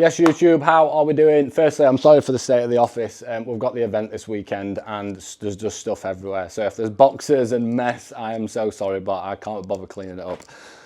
Yes, YouTube, how are we doing? Firstly, I'm sorry for the state of the office. We've got the event this weekend and there's just stuff everywhere. So if there's boxes and mess, I am so sorry, but I can't bother cleaning it up.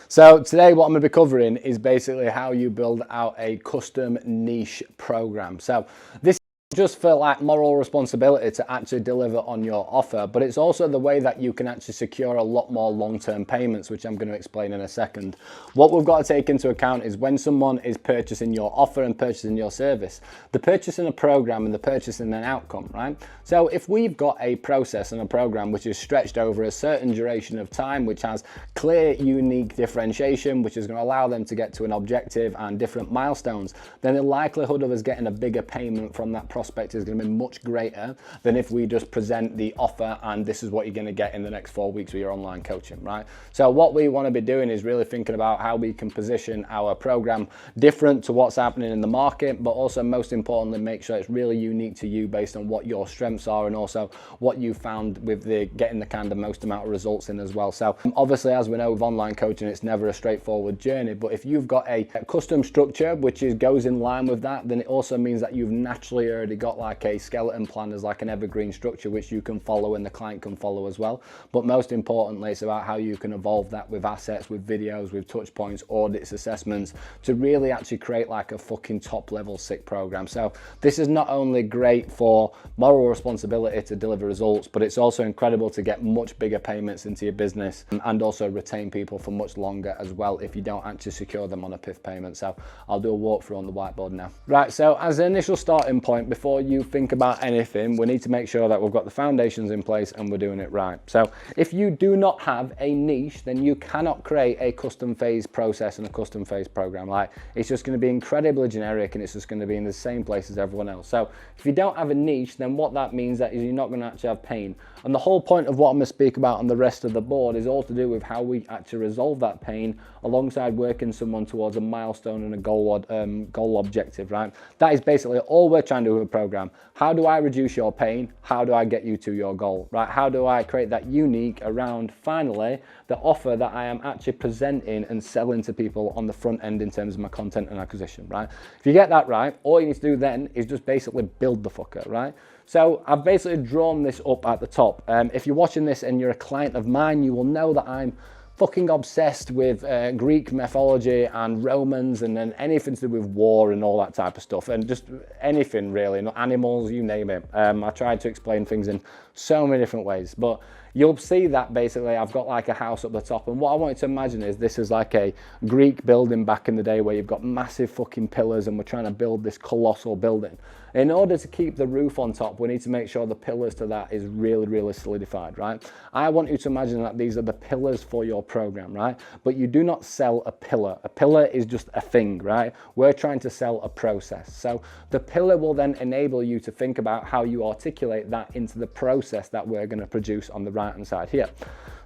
So today what I'm going to be covering is basically how you build out a custom niche program. So this just for like moral responsibility to actually deliver on your offer, but it's also the way that you can actually secure a lot more long-term payments, which I'm going to explain in a second. What we've got to take into account is when someone is purchasing your offer and purchasing your service, they're purchasing a program and they're purchasing an outcome, right? So if we've got a process and a program which is stretched over a certain duration of time, which has clear, unique differentiation, which is going to allow them to get to an objective and different milestones, then the likelihood of us getting a bigger payment from that prospect is going to be much greater than if we just present the offer and this is what you're going to get in the next 4 weeks with your online coaching, right? So what we want to be doing is really thinking about how we can position our program different to what's happening in the market, but also most importantly, make sure it's really unique to you based on what your strengths are and also what you found with the getting the kind of most amount of results in as well. So obviously, as we know with online coaching, it's never a straightforward journey, but if you've got a custom structure which goes in line with that, then it also means that you've naturally already got like a skeleton plan as like an evergreen structure which you can follow and the client can follow as well. But most importantly, it's about how you can evolve that with assets, with videos, with touch points, audits, assessments, to really actually create like a fucking top level sick program. So this is not only great for moral responsibility to deliver results, but it's also incredible to get much bigger payments into your business and also retain people for much longer as well if you don't actually secure them on a PIF payment. So I'll do a walkthrough on the whiteboard now. Right, so as an initial starting point, before you think about anything, we need to make sure that we've got the foundations in place and we're doing it right. So if you do not have a niche, then you cannot create a custom phase process and a custom phase program. Like, it's just going to be incredibly generic and it's just going to be in the same place as everyone else. So if you don't have a niche, then what that means that is you're not going to actually have pain. And the whole point of what I'm going to speak about on the rest of the board is all to do with how we actually resolve that pain alongside working someone towards a milestone and a goal objective, right? That is basically all we're trying to do with a program. How do I reduce your pain? How do I get you to your goal, right? How do I create that unique around, finally, the offer that I am actually presenting and selling to people on the front end in terms of my content and acquisition, right? If you get that right, all you need to do then is just basically build the fucker, right? So I've basically drawn this up at the top. If you're watching this and you're a client of mine, you will know that I'm fucking obsessed with Greek mythology and Romans and then anything to do with war and all that type of stuff and just anything really, animals, you name it. I tried to explain things in so many different ways, but you'll see that basically I've got like a house up the top, and what I want you to imagine is this is like a Greek building back in the day where you've got massive fucking pillars and we're trying to build this colossal building. In order to keep the roof on top, we need to make sure the pillars to that is really, really solidified, right? I want you to imagine that these are the pillars for your program, right? But you do not sell a pillar. A pillar is just a thing, right? We're trying to sell a process. So the pillar will then enable you to think about how you articulate that into the process that we're going to produce on the right-hand side here.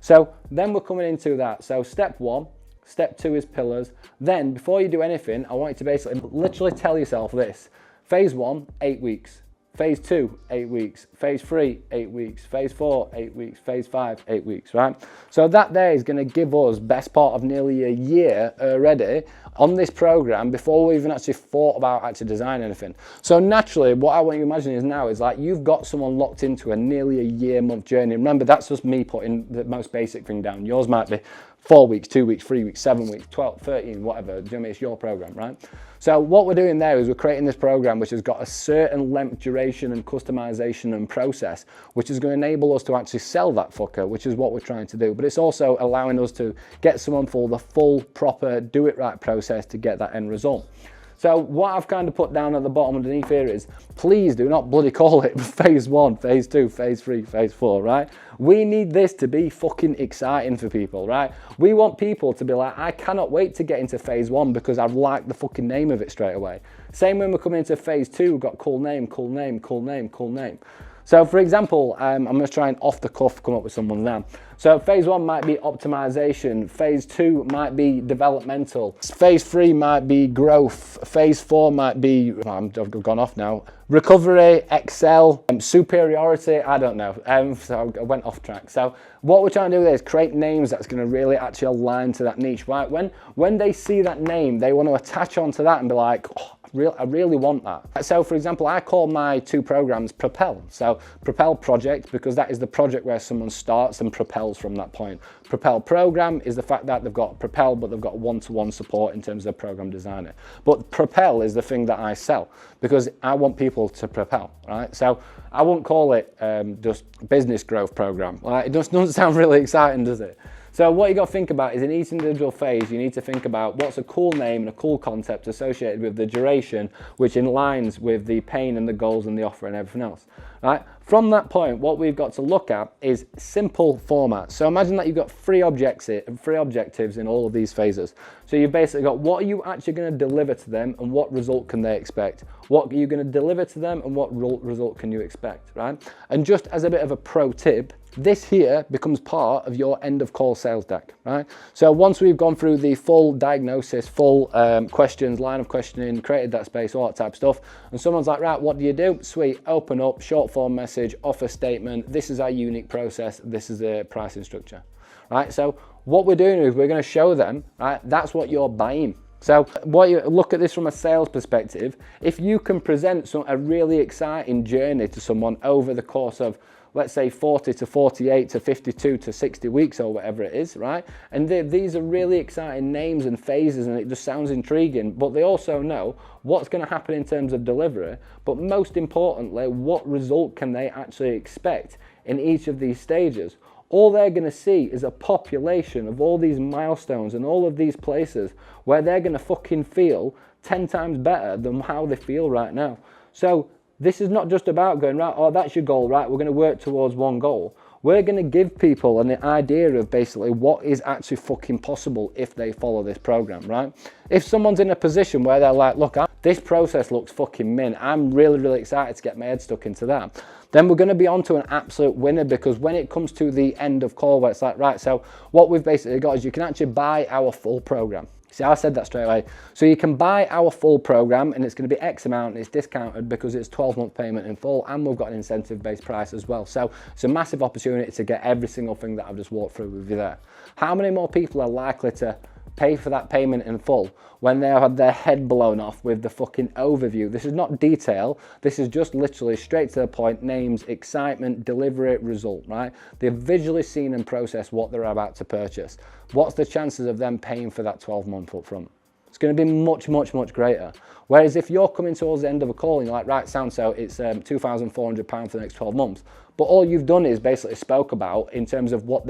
So then we're coming into that. So step one, step two is pillars. Then before you do anything, I want you to basically literally tell yourself this. Phase 1, 8 weeks. Phase 2, 8 weeks. Phase 3, 8 weeks. Phase 4, 8 weeks. Phase 5, 8 weeks, right? So that there is going to give us best part of nearly a year already on this program before we even actually thought about actually designing anything. So naturally, what I want you to imagine is now is like you've got someone locked into a nearly a year-month journey. Remember, that's just me putting the most basic thing down. Yours might be 4 weeks, 2 weeks, 3 weeks, 7 weeks, 12, 13, whatever. Do you know what I mean? It's your program, right? So what we're doing there is we're creating this program which has got a certain length, duration and customization and process, which is going to enable us to actually sell that fucker, which is what we're trying to do. But it's also allowing us to get someone for the full, proper, do it right process to get that end result. So what I've kind of put down at the bottom underneath here is, please do not bloody call it phase 1, phase 2, phase 3, phase 4, right? We need this to be fucking exciting for people, right? We want people to be like, I cannot wait to get into phase 1 because I've liked the fucking name of it straight away. Same when we're coming into phase 2, we've got cool name, cool name, cool name, cool name. So for example, I'm going to try and off the cuff come up with someone now. So phase 1 might be optimization, phase 2 might be developmental, phase 3 might be growth, phase 4 might be, I've gone off now, recovery, excel, superiority, I don't know, so I went off track. So what we're trying to do is create names that's going to really actually align to that niche, right? When they see that name, they want to attach onto that and be like, oh, I really want that. So for example, I call my 2 programs Propel. So Propel Project, because that is the project where someone starts and propels from that point. Propel Program is the fact that they've got Propel, but they've got one-to-one support in terms of program designer. But Propel is the thing that I sell, because I want people to propel, right? So I won't call it just business growth program. Like, it just doesn't sound really exciting, does it? So what you got to think about is in each individual phase, you need to think about what's a cool name and a cool concept associated with the duration, which aligns with the pain and the goals and the offer and everything else. Right? From that point, what we've got to look at is simple formats. So imagine that you've got three objectives in all of these phases. So you've basically got what are you actually going to deliver to them and what result can they expect? What are you going to deliver to them and what result can you expect, right? And just as a bit of a pro tip, this here becomes part of your end of call sales deck, right? So once we've gone through the full diagnosis, full questions, line of questioning, created that space, all that type of stuff, and someone's like, right, what do you do? Sweet, open up, short form message, offer statement, this is our unique process, this is the pricing structure, right? So what we're doing is we're going to show them, right, that's what you're buying. So what you look at this from a sales perspective, if you can present a really exciting journey to someone over the course of, let's say 40 to 48 to 52 to 60 weeks or whatever it is, right? And these are really exciting names and phases and it just sounds intriguing, but they also know what's going to happen in terms of delivery, but most importantly, what result can they actually expect in each of these stages? All they're going to see is a population of all these milestones and all of these places where they're going to fucking feel 10 times better than how they feel right now. So this is not just about going, right, oh, that's your goal, right, we're going to work towards one goal. We're going to give people an idea of basically what is actually fucking possible if they follow this program, right? If someone's in a position where they're like, look, this process looks fucking mint, I'm really, really excited to get my head stuck into that, then we're going to be on to an absolute winner, because when it comes to the end of call where it's like, right, so what we've basically got is you can actually buy our full program. See, I said that straight away. So you can buy our full program and it's going to be X amount and it's discounted because it's 12-month payment in full, and we've got an incentive-based price as well. So it's a massive opportunity to get every single thing that I've just walked through with you there. How many more people are likely to pay for that payment in full when they had their head blown off with the fucking overview? This is not detail, this is just literally straight to the point, names, excitement, delivery, result, right? They've visually seen and processed what they're about to purchase. What's the chances of them paying for that 12-month up front? It's going to be much, much, much greater. Whereas if you're coming towards the end of a call and you're like, right, sound so, it's £2,400 for the next 12 months, but all you've done is basically spoke about in terms of what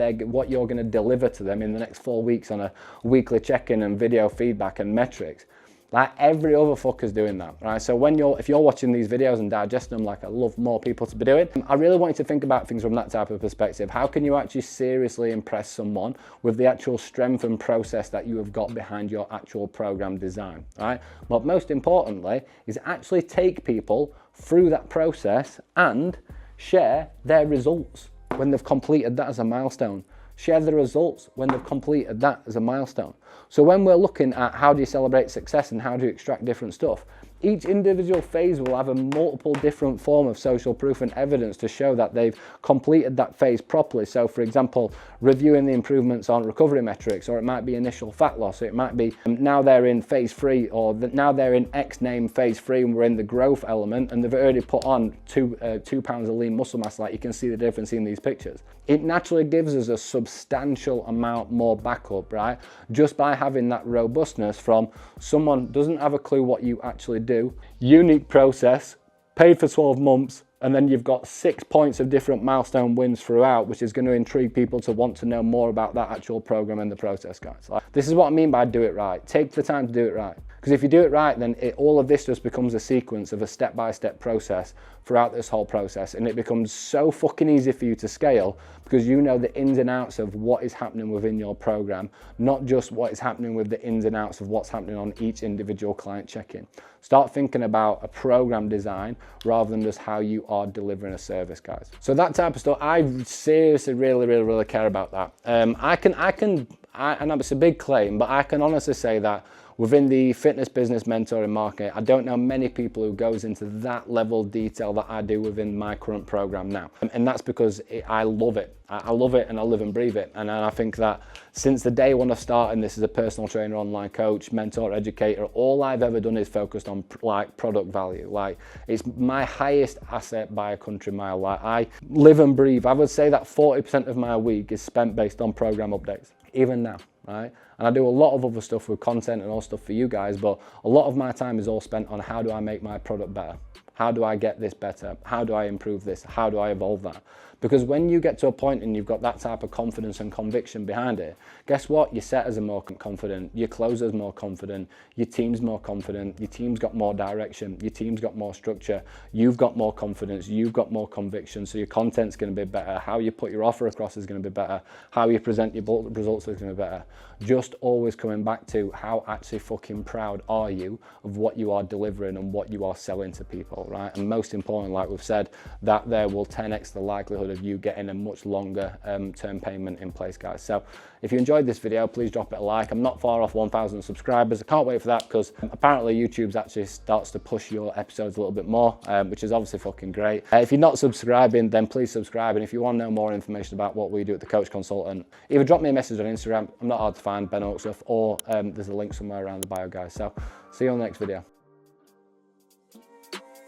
you're going to deliver to them in the next 4 weeks on a weekly check-in and video feedback and metrics. Like every other fucker's doing that, right? So if you're watching these videos and digesting them like I love more people to be doing, I really want you to think about things from that type of perspective. How can you actually seriously impress someone with the actual strength and process that you have got behind your actual program design, right? But most importantly is actually take people through that process and share their results when they've completed that as a milestone. Share the results when they've completed that as a milestone. So when we're looking at how do you celebrate success and how do you extract different stuff, each individual phase will have a multiple different form of social proof and evidence to show that they've completed that phase properly. So for example, reviewing the improvements on recovery metrics, or it might be initial fat loss, or it might be now they're in phase 3, or now they're in X name phase 3 and we're in the growth element and they've already put on 2 pounds of lean muscle mass, like you can see the difference in these pictures. It naturally gives us a substantial amount more backup, right? Just by having that robustness from someone doesn't have a clue what you actually do, unique process, paid for 12 months, and then you've got 6 points of different milestone wins throughout, which is going to intrigue people to want to know more about that actual program and the process, guys. This is what I mean by do it right. Take the time to do it right. Because if you do it right, then all of this just becomes a sequence of a step-by-step process throughout this whole process, and it becomes so fucking easy for you to scale because you know the ins and outs of what is happening within your program, not just what is happening with the ins and outs of what's happening on each individual client check-in. Start thinking about a program design rather than just how you are delivering a service, guys. So that type of stuff, I seriously really care about that. And it's a big claim, but I can honestly say that within the fitness business mentoring market, I don't know many people who goes into that level of detail that I do within my current program now. And that's because I love it. I love it and I live and breathe it. And I think that since the day when I started this as a personal trainer, online coach, mentor, educator, all I've ever done is focused on like product value. Like it's my highest asset by a country mile. Like I live and breathe. I would say that 40% of my week is spent based on program updates, even now, right? And I do a lot of other stuff with content and all stuff for you guys, but a lot of my time is all spent on how do I make my product better? How do I get this better? How do I improve this? How do I evolve that? Because when you get to a point and you've got that type of confidence and conviction behind it, guess what? Your setters are more confident, your closers more confident, your team's more confident, your team's got more direction, your team's got more structure, you've got more confidence, you've got more conviction, so your content's going to be better, how you put your offer across is going to be better, how you present your results is going to be better. Just always coming back to how actually fucking proud are you of what you are delivering and what you are selling to people, right? And most important, like we've said, that there will 10x the likelihood of you getting a much longer term payment in place, guys. So if you enjoyed this video, please drop it a like. I'm not far off 1,000 subscribers. I can't wait for that because apparently YouTube's actually starts to push your episodes a little bit more, which is obviously fucking great. If you're not subscribing, then please subscribe. And if you want to know more information about what we do at The Coach Consultant, either drop me a message on Instagram. I'm not hard to find, Ben Oakstuff, or there's a link somewhere around the bio, guys. So see you on the next video.